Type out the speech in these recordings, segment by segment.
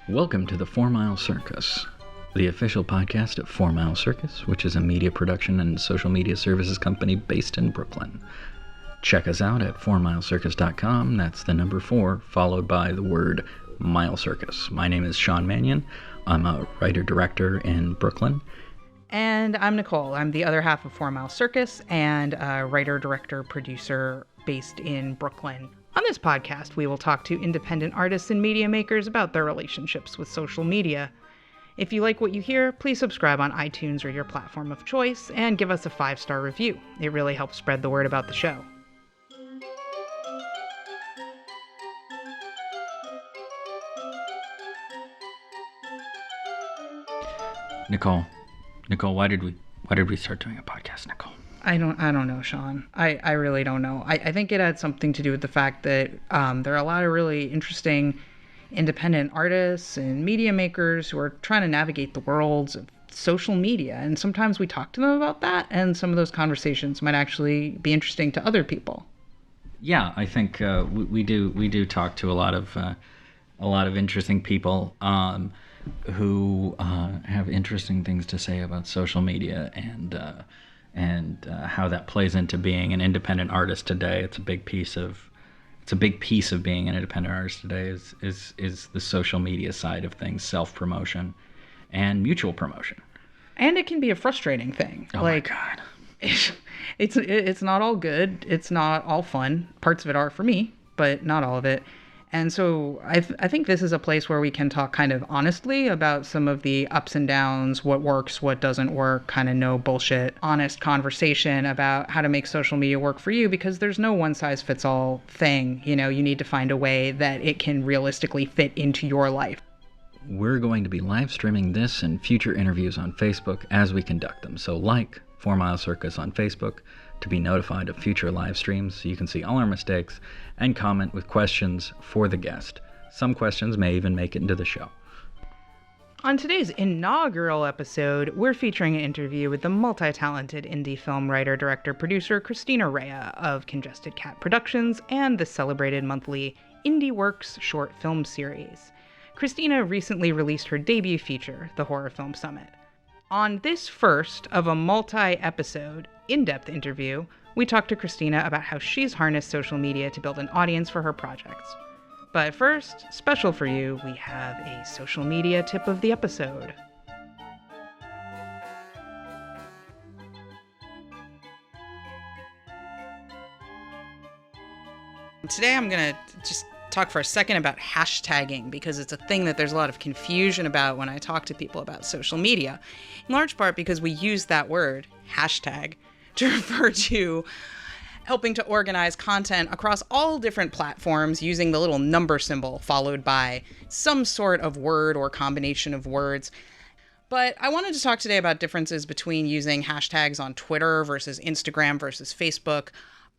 Welcome to the 4 Mile Circus, the official podcast of 4 Mile Circus, which is a media production and social media services company based in Brooklyn. Check us out at 4milecircus.com. That's the number 4, followed by the word Mile Circus. My name is Sean Mannion. I'm a writer-director in Brooklyn. And I'm Nicole. I'm the other half of 4 Mile Circus and a writer, director, producer based in Brooklyn. On this podcast, we will talk to independent artists and media makers about their relationships with social media. If you like what you hear, please subscribe on iTunes or your platform of choice and give us a 5-star review. It really helps spread the word about the show. Nicole, why did we start doing a podcast, Nicole? I don't know, Sean. I really don't know. I think it had something to do with the fact that there are a lot of really interesting independent artists and media makers who are trying to navigate the worlds of social media. And sometimes we talk to them about that, and some of those conversations might actually be interesting to other people. Yeah, I think we do talk to a lot of interesting people who have interesting things to say about social media and how that plays into being an independent artist today. It's a big piece of being an independent artist today is the social media side of things, self-promotion and mutual promotion. And it can be a frustrating thing. Oh my God. It's not all good. It's not all fun. Parts of it are for me, but not all of it. And so I think this is a place where we can talk kind of honestly about some of the ups and downs, what works, what doesn't work, kind of no bullshit, honest conversation about how to make social media work for you, because there's no one size fits all thing. You know, you need to find a way that it can realistically fit into your life. We're going to be live streaming this and future interviews on Facebook as we conduct them. So like 4 Mile Circus on Facebook to be notified of future live streams so you can see all our mistakes and comment with questions for the guest. Some questions may even make it into the show. On today's inaugural episode, we're featuring an interview with the multi-talented indie film writer, director, producer Christina Raia of Congested Cat Productions and the celebrated monthly Indie Works short film series. Christina recently released her debut feature, The Horror Film Summit. On this first of a multi-episode, in-depth interview, we talked to Christina about how she's harnessed social media to build an audience for her projects. But first, special for you, we have a social media tip of the episode. Today I'm going to just talk for a second about hashtagging, because it's a thing that there's a lot of confusion about when I talk to people about social media, in large part because we use that word, hashtag, to refer to helping to organize content across all different platforms using the little number symbol followed by some sort of word or combination of words. But I wanted to talk today about differences between using hashtags on Twitter versus Instagram versus Facebook.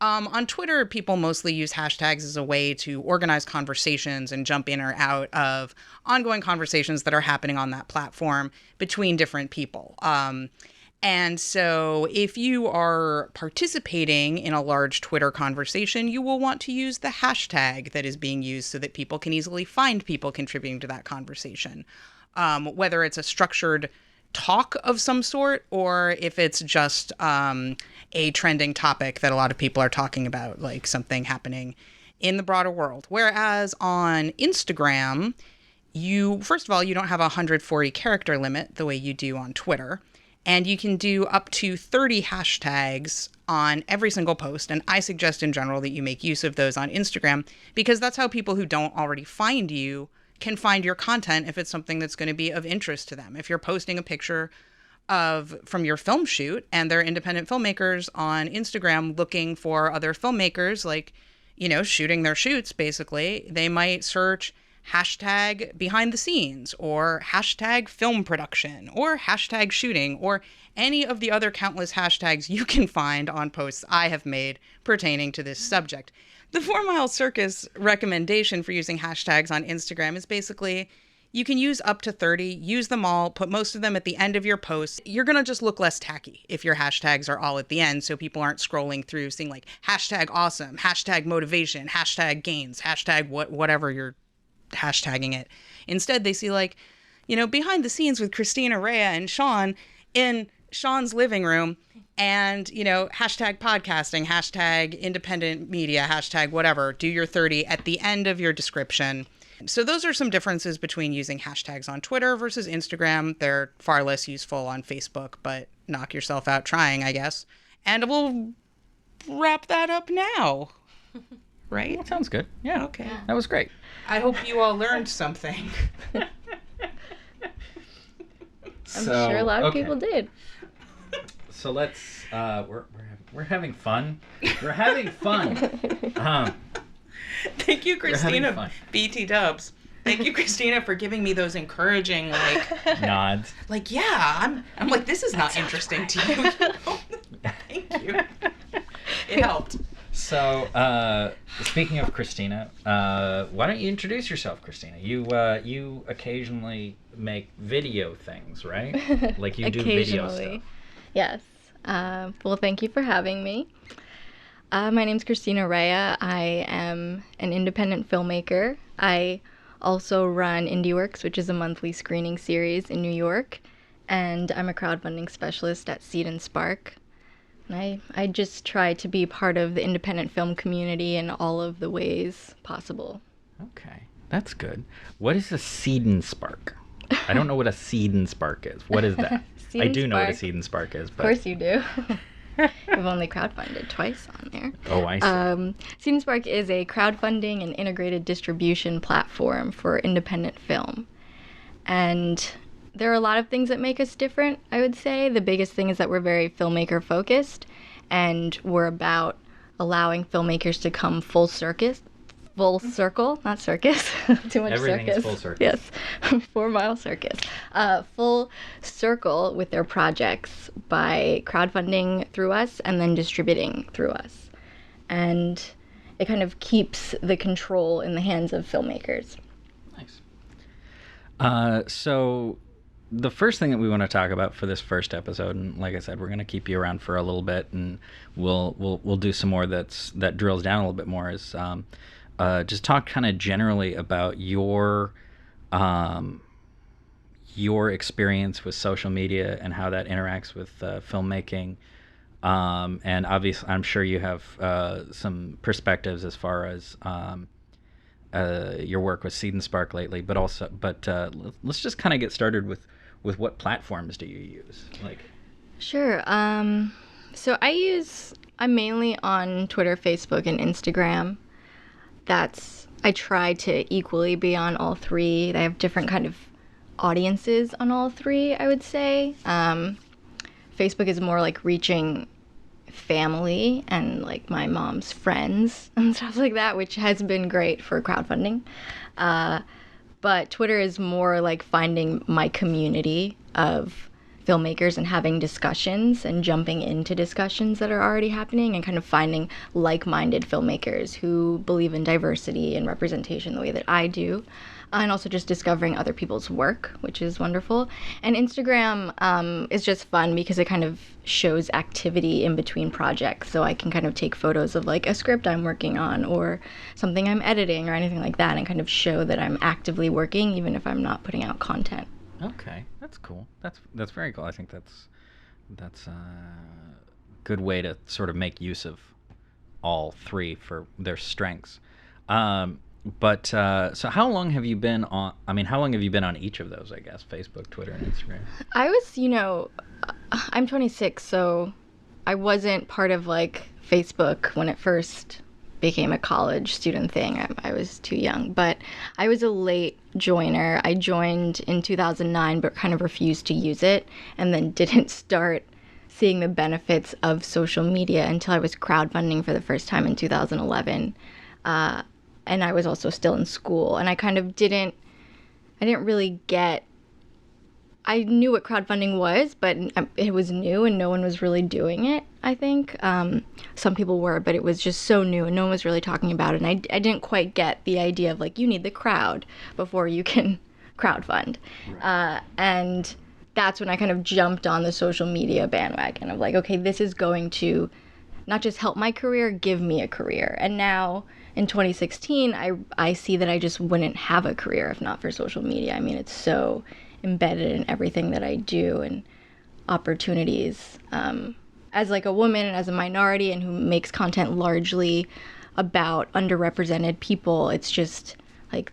On Twitter, people mostly use hashtags as a way to organize conversations and jump in or out of ongoing conversations that are happening on that platform between different people. And so if you are participating in a large Twitter conversation, you will want to use the hashtag that is being used so that people can easily find people contributing to that conversation. Whether it's a structured talk of some sort or if it's just a trending topic that a lot of people are talking about, like something happening in the broader world. Whereas on Instagram, first of all, you don't have a 140 character limit the way you do on Twitter. And you can do up to 30 hashtags on every single post. And I suggest in general that you make use of those on Instagram, because that's how people who don't already find you can find your content if it's something that's going to be of interest to them. If you're posting a picture from your film shoot and they're independent filmmakers on Instagram looking for other filmmakers, like, you know, shooting their shoots, basically, they might search hashtag behind the scenes or hashtag film production or hashtag shooting or any of the other countless hashtags you can find on posts I have made pertaining to this subject. The 4 Mile Circus recommendation for using hashtags on Instagram is basically you can use up to 30, use them all, put most of them at the end of your posts. You're going to just look less tacky if your hashtags are all at the end, so people aren't scrolling through seeing like hashtag awesome, hashtag motivation, hashtag gains, hashtag whatever you're hashtagging it. Instead, they see like, behind the scenes with Christina Raia and Sean in Sean's living room, and, hashtag podcasting, hashtag independent media, hashtag whatever, do your 30 at the end of your description. So those are some differences between using hashtags on Twitter versus Instagram. They're far less useful on Facebook, but knock yourself out trying, I guess. And we'll wrap that up now. Right? That sounds good. Yeah. Okay. That was great. I hope you all learned something. I'm sure a lot of people did. So let's we're having fun. We're having fun. Thank you, Christina. BT Dubs. Thank you, Christina, for giving me those encouraging nods. I'm like, this is not interesting to you. Thank you. It helped. So, speaking of Christina, why don't you introduce yourself, Christina? You occasionally make video things, right? Like you do video stuff. Yes. Well, thank you for having me. My name's Christina Raia. I am an independent filmmaker. I also run IndieWorks, which is a monthly screening series in New York, and I'm a crowdfunding specialist at Seed and Spark. And I just try to be part of the independent film community in all of the ways possible. Okay, that's good. What is a Seed and Spark? I don't know what a Seed and Spark is. What is that? I do know what a Seed and Spark is. But... Of course you do. We've only crowdfunded twice on there. Oh, I see. Seed and Spark is a crowdfunding and integrated distribution platform for independent film. And there are a lot of things that make us different, I would say. The biggest thing is that we're very filmmaker focused, and we're about allowing filmmakers to come full circle, not circus. Too much Everything's circus. Full circle. Yes, 4 mile circus. Full circle with their projects by crowdfunding through us and then distributing through us. And it kind of keeps the control in the hands of filmmakers. Nice. So the first thing that we want to talk about for this first episode, and like I said, we're going to keep you around for a little bit, and we'll do some more that drills down a little bit more, is just talk kind of generally about your experience with social media and how that interacts with filmmaking. And obviously, I'm sure you have some perspectives as far as your work with Seed and Spark lately, but let's just kind of get started with what platforms do you use? Sure. So I'm mainly on Twitter, Facebook, and Instagram. I try to equally be on all three. They have different kind of audiences on all three, I would say. Facebook is more like reaching family and like my mom's friends and stuff like that, which has been great for crowdfunding. But Twitter is more like finding my community of filmmakers and having discussions and jumping into discussions that are already happening and kind of finding like-minded filmmakers who believe in diversity and representation the way that I do. And also just discovering other people's work, which is wonderful. And Instagram is just fun because it kind of shows activity in between projects. So I can kind of take photos of like a script I'm working on or something I'm editing or anything like that and kind of show that I'm actively working even if I'm not putting out content. Okay, that's cool. That's very cool. I think that's a good way to sort of make use of all three for their strengths. But so how long have you been on? I mean, how long have you been on each of those? I guess Facebook, Twitter, and Instagram. I was, I'm 26, so I wasn't part of like Facebook when it first became a college student thing. I was too young, but I was a late joiner. I joined in 2009, but kind of refused to use it, and then didn't start seeing the benefits of social media until I was crowdfunding for the first time in 2011. And I was also still in school, and I kind of didn't really get, I knew what crowdfunding was, but it was new and no one was really doing it, I think. Some people were, but it was just so new and no one was really talking about it. And I didn't quite get the idea of like, you need the crowd before you can crowdfund. Right. And that's when I kind of jumped on the social media bandwagon of like, okay, this is going to not just help my career, give me a career. And now in 2016, I see that I just wouldn't have a career if not for social media. I mean, it's so embedded in everything that I do, and opportunities. As like a woman and as a minority and who makes content largely about underrepresented people, it's just like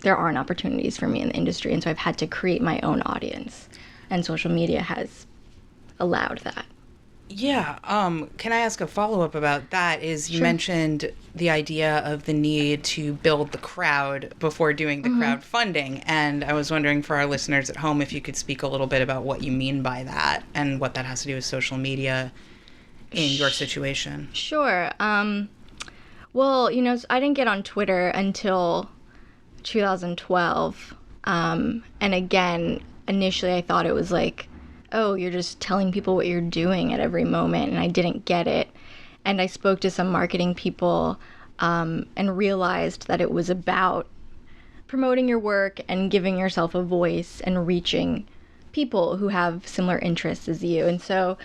there aren't opportunities for me in the industry. And so I've had to create my own audience. And social media has allowed that. Yeah. Can I ask a follow-up about that? You Sure. mentioned the idea of the need to build the crowd before doing the crowdfunding. And I was wondering for our listeners at home if you could speak a little bit about what you mean by that and what that has to do with social media in your situation. Sure. Well, I didn't get on Twitter until 2012. And again, initially I thought it was like, oh, you're just telling people what you're doing at every moment, and I didn't get it. And I spoke to some marketing people and realized that it was about promoting your work and giving yourself a voice and reaching people who have similar interests as you. And so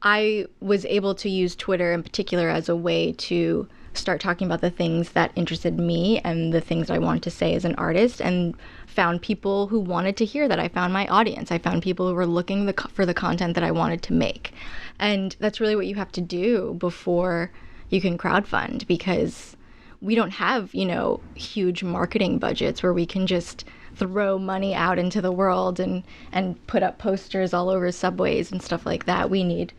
I was able to use Twitter in particular as a way to start talking about the things that interested me and the things I wanted to say as an artist, and found people who wanted to hear that. I found my audience. I found people who were looking for the content that I wanted to make. And that's really what you have to do before you can crowdfund, because we don't have, huge marketing budgets where we can just throw money out into the world and put up posters all over subways and stuff like that. We need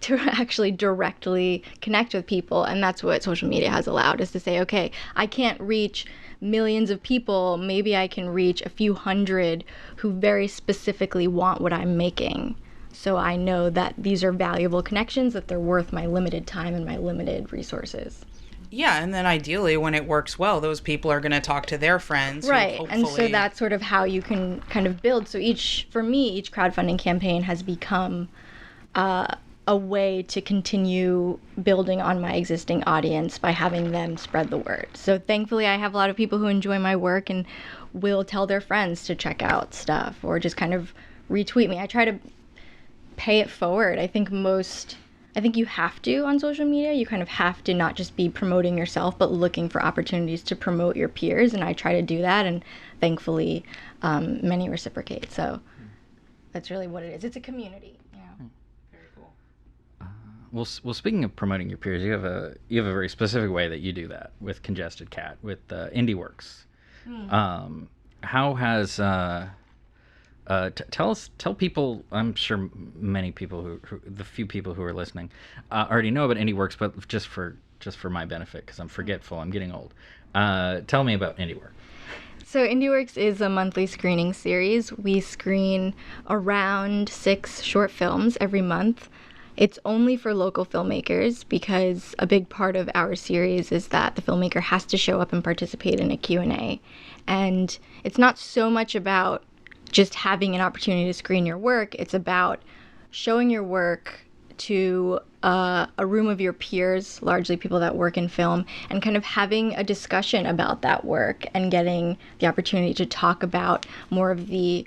to actually directly connect with people. And that's what social media has allowed, is to say, okay, I can't reach millions of people. Maybe I can reach a few hundred who very specifically want what I'm making. So I know that these are valuable connections, that they're worth my limited time and my limited resources. Yeah, and then ideally, when it works well, those people are going to talk to their friends. Right, and so that's sort of how you can kind of build. So each crowdfunding campaign has become a way to continue building on my existing audience by having them spread the word. So thankfully, I have a lot of people who enjoy my work and will tell their friends to check out stuff or just kind of retweet me. I try to pay it forward. I think you have to on social media. You kind of have to not just be promoting yourself, but looking for opportunities to promote your peers. And I try to do that. And thankfully, many reciprocate. So that's really what it is. It's a community. Well, speaking of promoting your peers, you have a very specific way that you do that with Congested Cat, with IndieWorks. How has tell people? I'm sure many people the few people who are listening already know about IndieWorks, but just for my benefit, because I'm forgetful, I'm getting old. Tell me about IndieWorks. So IndieWorks is a monthly screening series. We screen around 6 short films every month. It's only for local filmmakers, because a big part of our series is that the filmmaker has to show up and participate in a Q&A. And it's not so much about just having an opportunity to screen your work. It's about showing your work to a room of your peers, largely people that work in film, and kind of having a discussion about that work and getting the opportunity to talk about more of the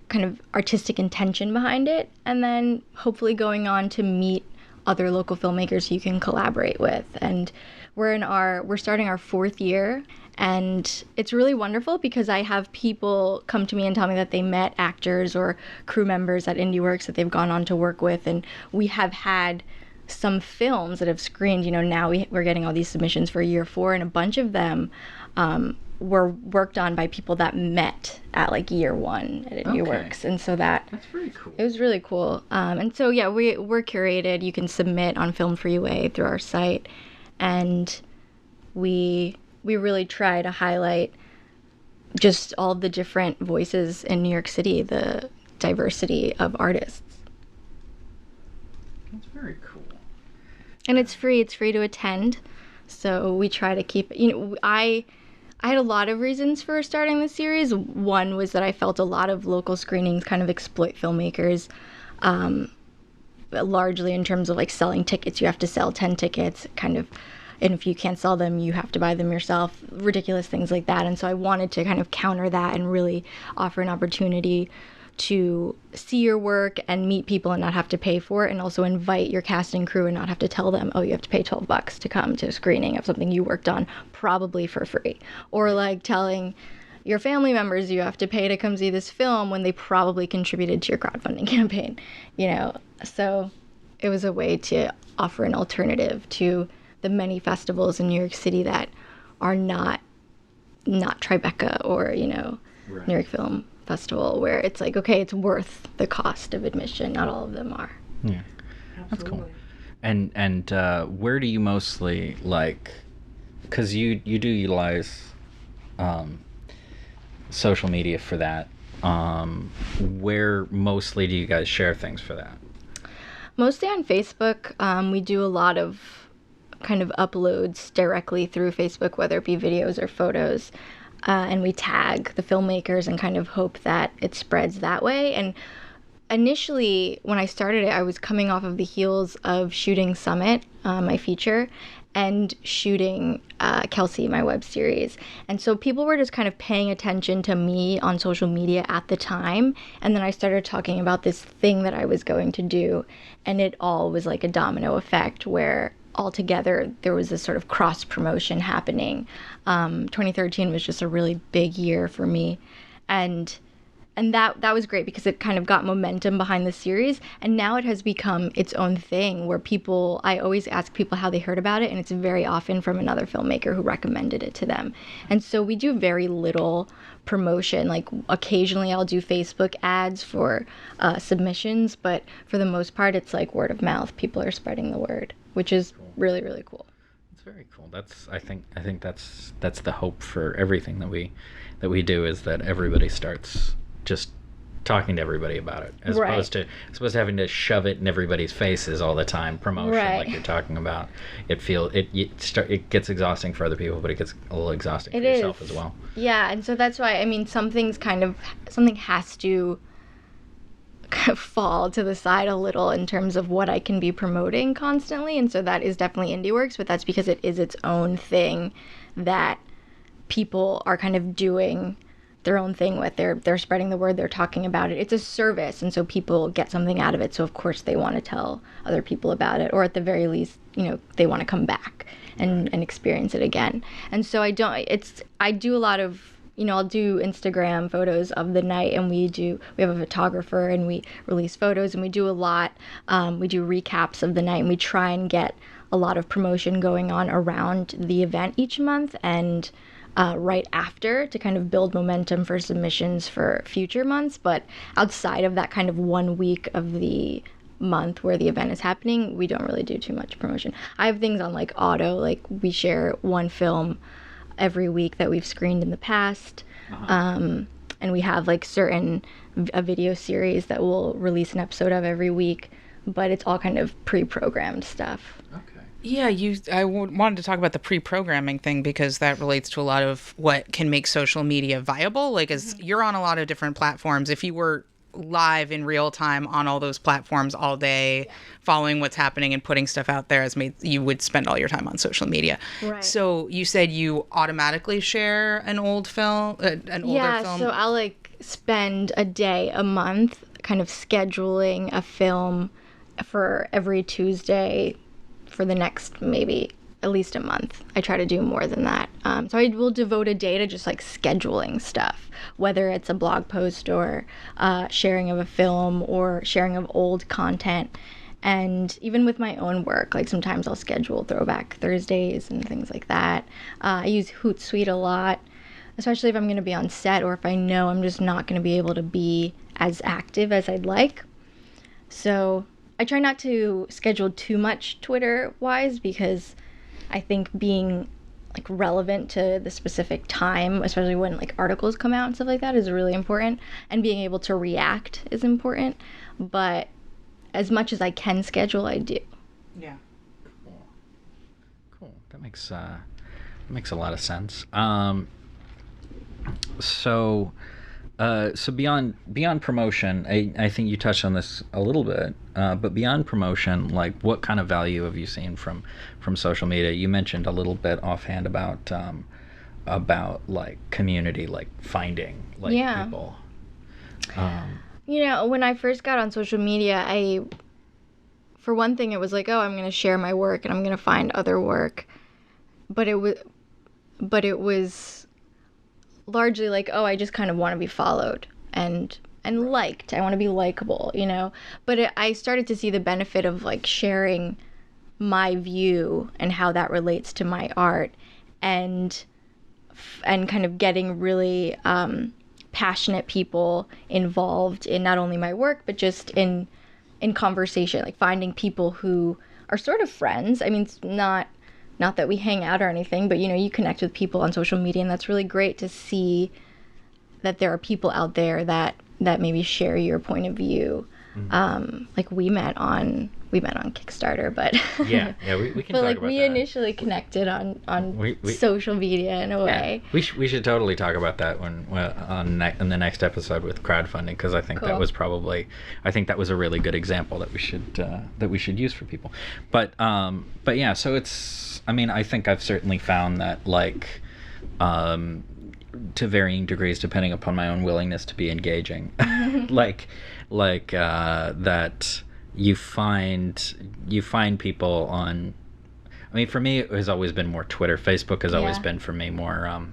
kind of artistic intention behind it, and then hopefully going on to meet other local filmmakers you can collaborate with. And we're starting our 4th year, and it's really wonderful because I have people come to me and tell me that they met actors or crew members at IndieWorks that they've gone on to work with, and we have had some films that have screened. Now we're getting all these submissions for year 4, and a bunch of them were worked on by people that met at like year 1 at IndieWorks. Okay. And so that's very cool. It was really cool. And so yeah, we're curated. You can submit on Film for UA through our site, and we really try to highlight just all the different voices in New York City, the diversity of artists. That's very cool. And it's free to attend. So we try to keep it, I had a lot of reasons for starting the series. One was that I felt a lot of local screenings kind of exploit filmmakers, largely in terms of like selling tickets. You have to sell 10 tickets, kind of, and if you can't sell them, you have to buy them yourself, ridiculous things like that. And so I wanted to kind of counter that and really offer an opportunity to see your work and meet people and not have to pay for it, and also invite your cast and crew and not have to tell them, oh, you have to pay $12 to come to a screening of something you worked on, probably for free. Or like telling your family members you have to pay to come see this film when they probably contributed to your crowdfunding campaign, you know. So it was a way to offer an alternative to the many festivals in New York City that are not Tribeca or, you know, Right. New York Film Festival, where it's like, okay, it's worth the cost of admission. Not all of them are. Yeah, that's cool. And where do you mostly like? Because you do utilize social media for that. Where mostly do you guys share things for that? Mostly on Facebook. We do a lot of kind of uploads directly through Facebook, whether it be videos or photos. And we tag the filmmakers and kind of hope that it spreads that way. And initially, when I started it, I was coming off of the heels of shooting Summit, my feature, and shooting Kelsey, my web series. And so people were just kind of paying attention to me on social media at the time. And then I started talking about this thing that I was going to do. And it all was like a domino effect where altogether there was this sort of cross promotion happening. 2013 was just a really big year for me. And that was great because it kind of got momentum behind the series, and now it has become its own thing where I always ask people how they heard about it, and it's very often from another filmmaker who recommended it to them. And so we do very little promotion. Like occasionally I'll do Facebook ads for submissions, but for the most part it's like word of mouth. People are spreading the word, which is really, really cool. It's very cool. I think that's the hope for everything that we do, is that everybody starts just talking to everybody about it, as Right. opposed to having to shove it in everybody's faces all the time. Promotion, Right. like you're talking about, it gets exhausting for other people, but it gets a little exhausting for It yourself is. as well. Yeah, and so that's why, I mean, something has to kind of fall to the side a little in terms of what I can be promoting constantly. And so that is definitely IndieWorks, but that's because it is its own thing that people are kind of doing their own thing with. They're spreading the word, they're talking about it. It's a service, and so people get something out of it. So of course they want to tell other people about it, or at the very least, you know, they want to come back and experience it again. And so I do a lot of, you know, I'll do Instagram photos of the night, and we have a photographer, and we release photos, and we do a lot. We do recaps of the night, and we try and get a lot of promotion going on around the event each month, and right after, to kind of build momentum for submissions for future months. But outside of that kind of 1 week of the month where the event is happening, we don't really do too much promotion. I have things on like auto, like we share one film every week that we've screened in the past. And we have like a video series that we'll release an episode of every week, but it's all kind of pre-programmed stuff. Okay. Yeah, wanted to talk about the pre-programming thing because that relates to a lot of what can make social media viable. Like, as you're on a lot of different platforms, if you were live in real time on all those platforms all day, following what's happening and putting stuff out there, you would spend all your time on social media. Right. So you said you automatically share an older film. Yeah, so I'll like spend a day a month kind of scheduling a film for every Tuesday for the next maybe at least a month. I try to do more than that. So I will devote a day to just like scheduling stuff, whether it's a blog post or sharing of a film or sharing of old content. And even with my own work, like sometimes I'll schedule Throwback Thursdays and things like that. I use Hootsuite a lot, especially if I'm going to be on set or if I know I'm just not going to be able to be as active as I'd like. So I try not to schedule too much Twitter-wise because I think being like relevant to the specific time, especially when like articles come out and stuff like that, is really important. And being able to react is important. But as much as I can schedule, I do. Yeah. Cool. That makes a lot of sense. So beyond promotion, I think you touched on this a little bit, but beyond promotion, like what kind of value have you seen from social media? You mentioned a little bit offhand about like community, like finding like Yeah. people. You know, when I first got on social media, for one thing, it was like, oh, I'm going to share my work and I'm going to find other work. But it was largely like, oh, I just kind of want to be followed and liked. I want to be likable, you know. But I started to see the benefit of like sharing my view and how that relates to my art, and kind of getting really passionate people involved in not only my work but just in conversation, like finding people who are sort of friends. I mean, it's not that we hang out or anything, but you know, you connect with people on social media, and that's really great to see that there are people out there that maybe share your point of view. Like we met on Kickstarter, but yeah, we can but talk like about we that. initially connected on We- social media in a way. We should totally talk about that on the next episode with crowdfunding, because I think that Cool. was a really good example that we should use for people. But yeah, so I think I've certainly found that, like, to varying degrees depending upon my own willingness to be engaging, that you find people on. I mean, for me, it has always been more Twitter. Facebook has always been for me more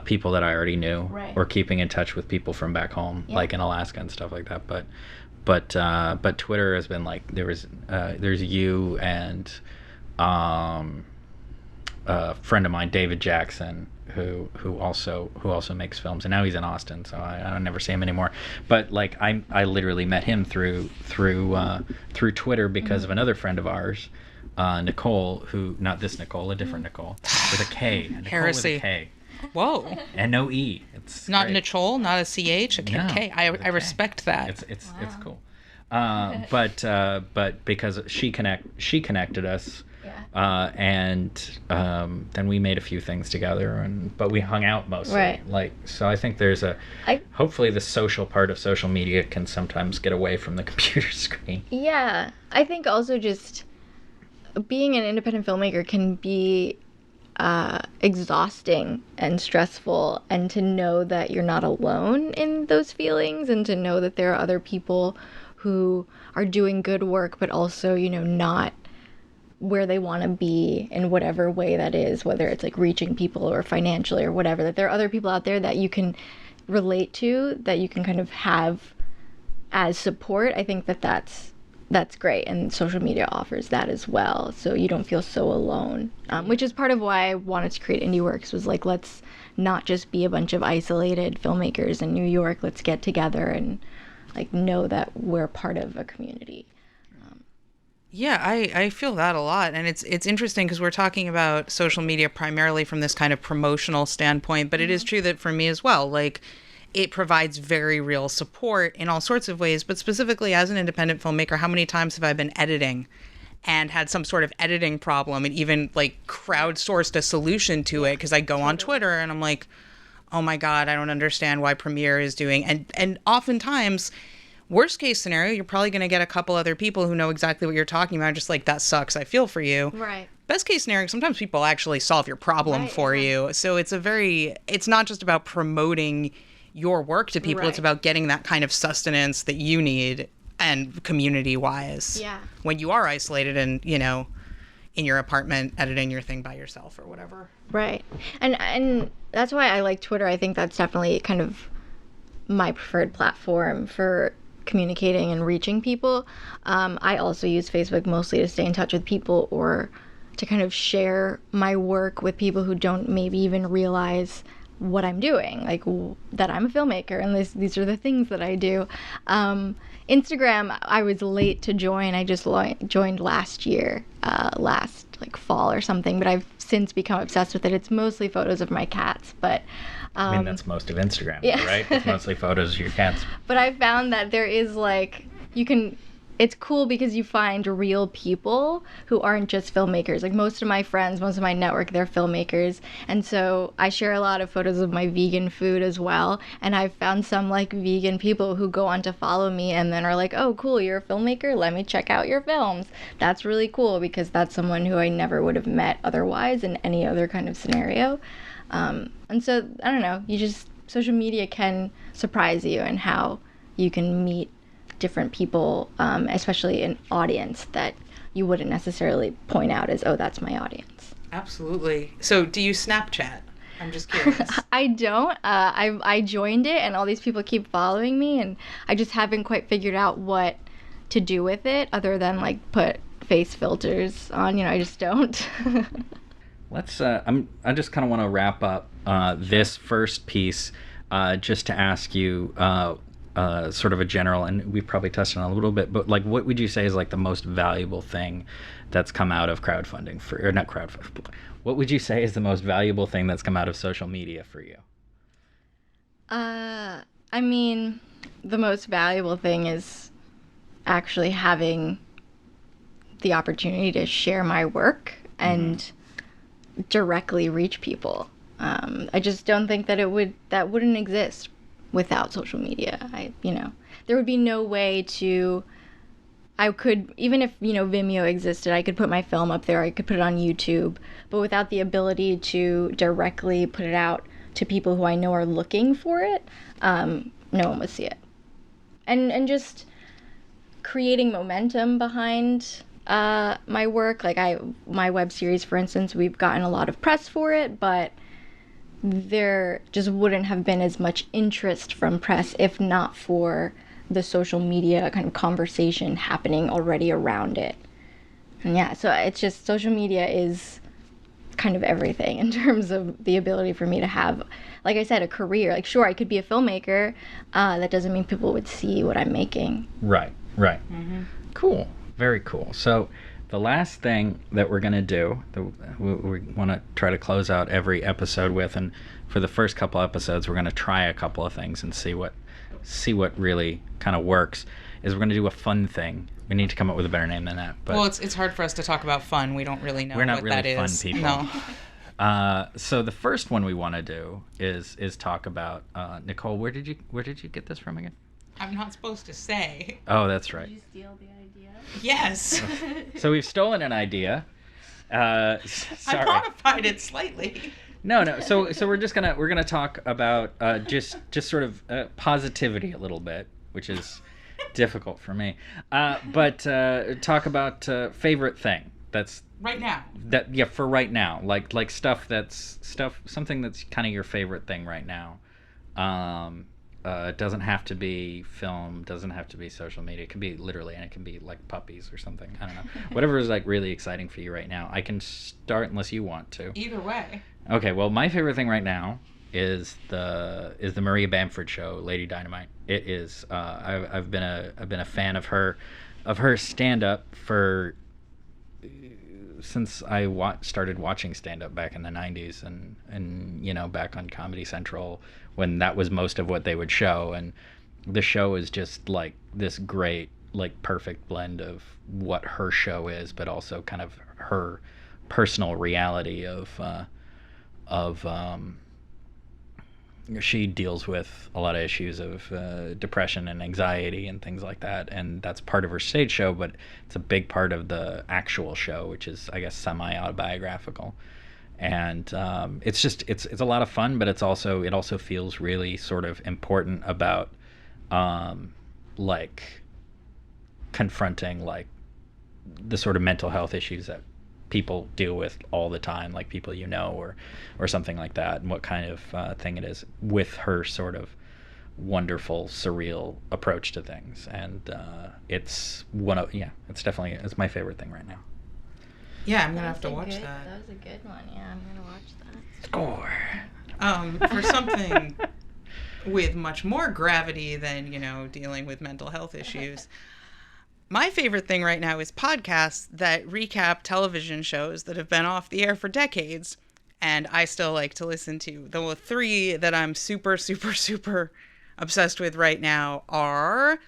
people that I already knew, Right. or keeping in touch with people from back home, like in Alaska and stuff like that. But Twitter has been like, there's you and a friend of mine, David Jackson, who also makes films, and now he's in Austin, so I never see him anymore. But like I literally met him through Twitter because of another friend of ours, Nicole, not this Nicole, a different Nicole with a K. Nicole Heresy. with a K Whoa. and no E. It's Not great. Nicole, not a CH, a No, K. I respect that. It's cool. But because she connected us. And then we made a few things together, but we hung out mostly. Right. Like, so I think hopefully the social part of social media can sometimes get away from the computer screen. Yeah, I think also just being an independent filmmaker can be exhausting and stressful, and to know that you're not alone in those feelings, and to know that there are other people who are doing good work but also, you know, not where they want to be in whatever way that is, whether it's like reaching people or financially or whatever, that there are other people out there that you can relate to, that you can kind of have as support. I think that's great, and social media offers that as well, so you don't feel so alone, which is part of why I wanted to create Indie Works. Was like, let's not just be a bunch of isolated filmmakers in New York. Let's get together and like know that we're part of a community. Yeah, I feel that a lot. And it's interesting because we're talking about social media primarily from this kind of promotional standpoint, but it is true that for me as well, like, it provides very real support in all sorts of ways. But specifically as an independent filmmaker, how many times have I been editing and had some sort of editing problem, and even like crowdsourced a solution to it because I go on Twitter and I'm like, oh my God, I don't understand why Premiere is doing. And oftentimes, worst case scenario, you're probably going to get a couple other people who know exactly what you're talking about, just like, that sucks, I feel for you. Right. Best case scenario, sometimes people actually solve your problem for you. So it's not just about promoting your work to people, it's about getting that kind of sustenance that you need, and community-wise. Yeah. When you are isolated and, you know, in your apartment editing your thing by yourself or whatever. Right. And that's why I like Twitter. I think that's definitely kind of my preferred platform for communicating and reaching people. I also use Facebook mostly to stay in touch with people, or to kind of share my work with people who don't maybe even realize what I'm doing, like that I'm a filmmaker and these are the things that I do. Instagram, I was late to join. I just joined last year, last like fall or something, but I've since become obsessed with it. It's mostly photos of my cats, but I mean, that's most of Instagram, yeah. right? It's mostly photos of your cats. But I found that there is like, it's cool because you find real people who aren't just filmmakers. Like, most of my friends, most of my network, they're filmmakers. And so I share a lot of photos of my vegan food as well. And I've found some like vegan people who go on to follow me and then are like, oh, cool, you're a filmmaker? Let me check out your films. That's really cool because that's someone who I never would have met otherwise in any other kind of scenario. And so, I don't know, social media can surprise you in how you can meet different people, especially an audience that you wouldn't necessarily point out as, oh, that's my audience. Absolutely. So do you Snapchat? I'm just curious. I don't. I joined it, and all these people keep following me, and I just haven't quite figured out what to do with it other than like put face filters on. I just don't. Let's. I just kind of want to wrap up this first piece, just to ask you, sort of a general, and we've probably touched on it a little bit, but like, what would you say is like the most valuable thing that's come out of crowdfunding or not crowdfunding? What would you say is the most valuable thing that's come out of social media for you? I mean, the most valuable thing is actually having the opportunity to share my work and directly reach people. I just don't think that that wouldn't exist without social media. There would be no way I could, even if, Vimeo existed, I could put my film up there, I could put it on YouTube, but without the ability to directly put it out to people who I know are looking for it, no one would see it. And just creating momentum behind my work, like my web series, for instance, we've gotten a lot of press for it, but there just wouldn't have been as much interest from press if not for the social media kind of conversation happening already around it. And yeah, so it's just, social media is kind of everything in terms of the ability for me to have, like I said, a career. Like, sure, I could be a filmmaker. That doesn't mean people would see what I'm making. Right. Mm-hmm. Cool. Very cool. So the last thing that we're going to do, we want to try to close out every episode with, and for the first couple episodes, we're going to try a couple of things and see what really kind of works, is we're going to do a fun thing. We need to come up with a better name than that. But well, it's hard for us to talk about fun. We don't really know what that is. We're not really fun people. No. So the first one we want to do is talk about, Nicole, where did you get this from again? I'm not supposed to say. Oh, that's right. Did you steal the idea? Yes. So we've stolen an idea. Sorry. I modified it slightly. No. So we're gonna talk about just sort of positivity a little bit, which is difficult for me. But talk about favorite thing that's right now. For right now, like something that's kind of your favorite thing right now. It doesn't have to be film, doesn't have to be social media. It can be literally, and it can be like puppies or something. I don't know. Whatever is like really exciting for you right now. I can start unless you want to. Either way. Okay, well, my favorite thing right now is the Maria Bamford show, Lady Dynamite. It is. I've been a fan of her stand up since I started watching stand up back in the 90s and back on Comedy Central when that was most of what they would show, and the show is just like this great, like, perfect blend of what her show is, but also kind of her personal reality of she deals with a lot of issues of depression and anxiety and things like that, and that's part of her stage show, but it's a big part of the actual show, which is, I guess, semi-autobiographical. And it's a lot of fun, but it also feels really sort of important about like confronting like the sort of mental health issues that people deal with all the time, like people or something like that, and what kind of thing it is, with her sort of wonderful, surreal approach to things. And it's it's my favorite thing right now. Yeah, I'm gonna have to watch that. That was a good one. Yeah, I'm gonna watch that. Score. For something with much more gravity than, dealing with mental health issues. My favorite thing right now is podcasts that recap television shows that have been off the air for decades, and I still like to listen to. The three that I'm super, super, super obsessed with right now are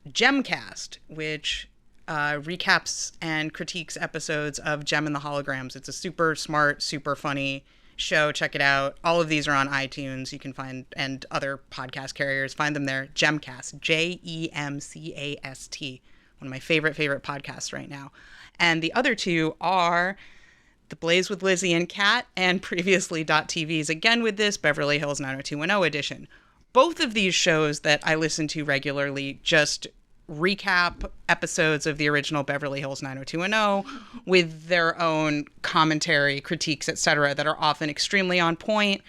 Gemcast, which recaps and critiques episodes of Gem and the Holograms. It's a super smart, super funny show. Check it out. All of these are on iTunes. You can find, and other podcast carriers, find them there. Gemcast, Gemcast. One of my favorite podcasts right now. And the other two are The Blaze with Lizzie and Kat, and previously .tv's Again with This, Beverly Hills 90210 edition. both of these shows that I listen to regularly just recap episodes of the original Beverly Hills 90210 with their own commentary, critiques, etc., that are often extremely on point.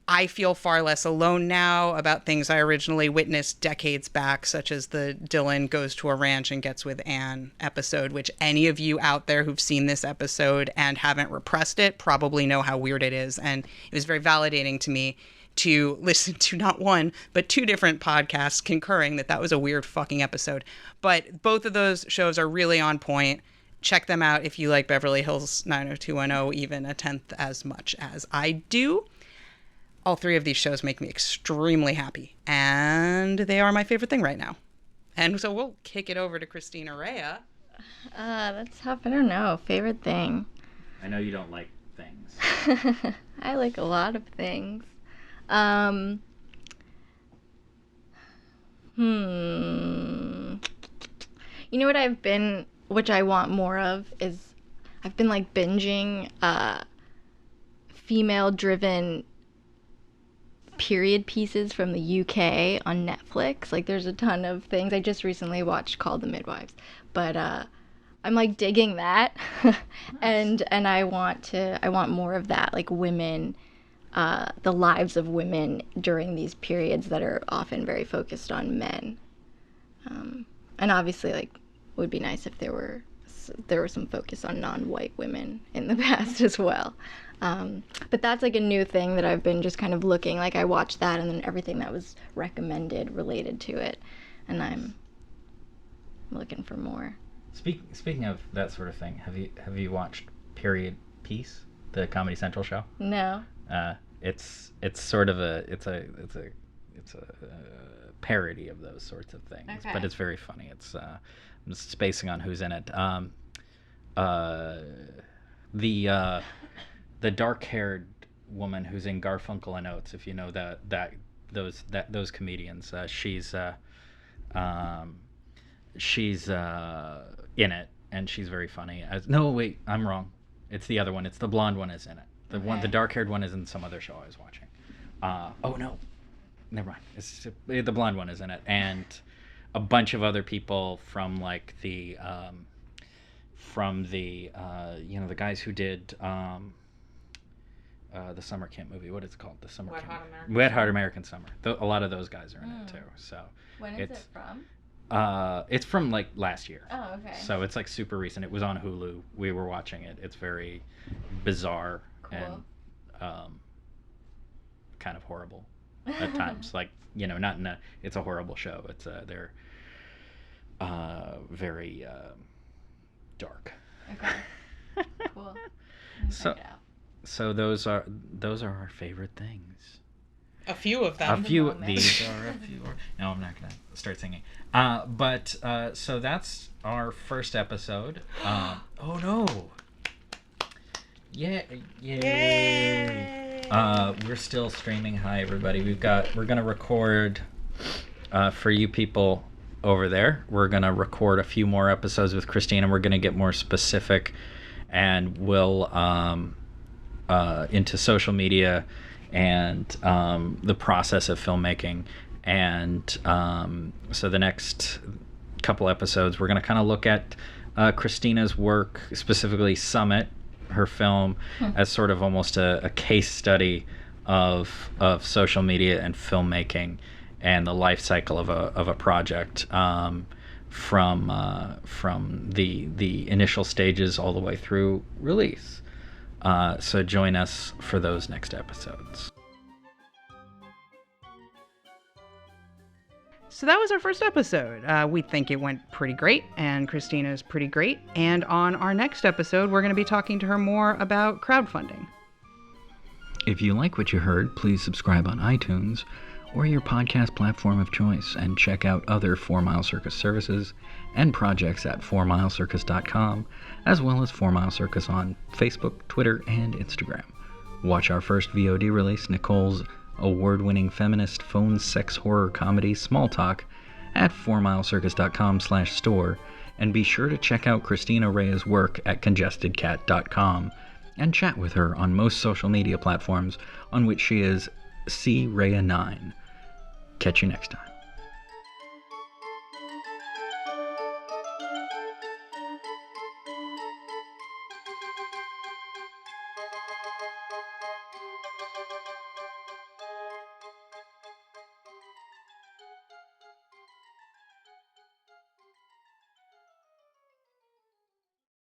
I feel far less alone now about things I originally witnessed decades back, such as the Dylan goes to a ranch and gets with Anne episode, which any of you out there who've seen this episode and haven't repressed it probably know how weird it is. And it was very validating to me to listen to not one, but two different podcasts concurring that was a weird fucking episode. But both of those shows are really on point. Check them out if you like Beverly Hills 90210 even a tenth as much as I do. All three of these shows make me extremely happy, and they are my favorite thing right now. And so we'll kick it over to Christina Raia. That's tough. I don't know. Favorite thing. I know you don't like things. I like a lot of things. You know what which I want more of, is I've been like binging female-driven period pieces from the UK on Netflix. Like, there's a ton of things. I just recently watched Called the Midwives, but I'm like digging that. and I want more of that, like women, the lives of women during these periods that are often very focused on men. And obviously, like, it would be nice if there were some focus on non-white women in the past as well. But that's like a new thing that I've been just kind of looking. Like, I watched that and then everything that was recommended related to it, and I'm looking for more. Speaking of that sort of thing, have you watched Period Piece, the Comedy Central show? No. It's sort of a parody of those sorts of things, okay. But it's very funny. It's I'm just spacing on who's in it. The dark-haired woman who's in Garfunkel and Oates, if you know those comedians, she's in it, and she's very funny. No, wait, I'm wrong. It's the other one. It's the blonde one is in it. The dark-haired one is in some other show I was watching. Oh no, never mind. It's the blonde one is in it, and a bunch of other people from like the the guys who did the summer camp movie. What is it called? The summer Wet camp. Hot American Wet Hot American Summer. A lot of those guys are in it too. So When is it from? it's from like last year. Oh, okay. So it's like super recent. It was on Hulu. We were watching it. It's very bizarre Cool. and kind of horrible at times. Like, not in a. It's a horrible show. It's they're very dark. Okay. Cool. So, check it out. so those are our favorite things. A few of them. A few. moment. These are a few. No, I'm not gonna start singing. So that's our first episode. Oh no! Yeah! Yay! We're still streaming. Hi everybody. We're gonna record for you people over there. We're gonna record a few more episodes with Christina. We're gonna get more specific, and we'll into social media and the process of filmmaking. And so the next couple episodes, we're going to kind of look at Christina's work, specifically Summit, her film, as sort of almost a case study of social media and filmmaking and the life cycle of a project, from the initial stages all the way through release. So join us for those next episodes. So that was our first episode. We think it went pretty great, and Christina's pretty great. And on our next episode, we're going to be talking to her more about crowdfunding. If you like what you heard, please subscribe on iTunes or your podcast platform of choice, and check out other 4 Mile Circus services and projects at 4milecircus.com, as well as 4 Mile Circus on Facebook, Twitter, and Instagram. Watch our first VOD release, Nicole's award-winning feminist phone sex horror comedy Small Talk, at 4milecircus.com/store, and be sure to check out Christina Raia's work at congestedcat.com and chat with her on most social media platforms, on which she is CRaia9. Catch you next time.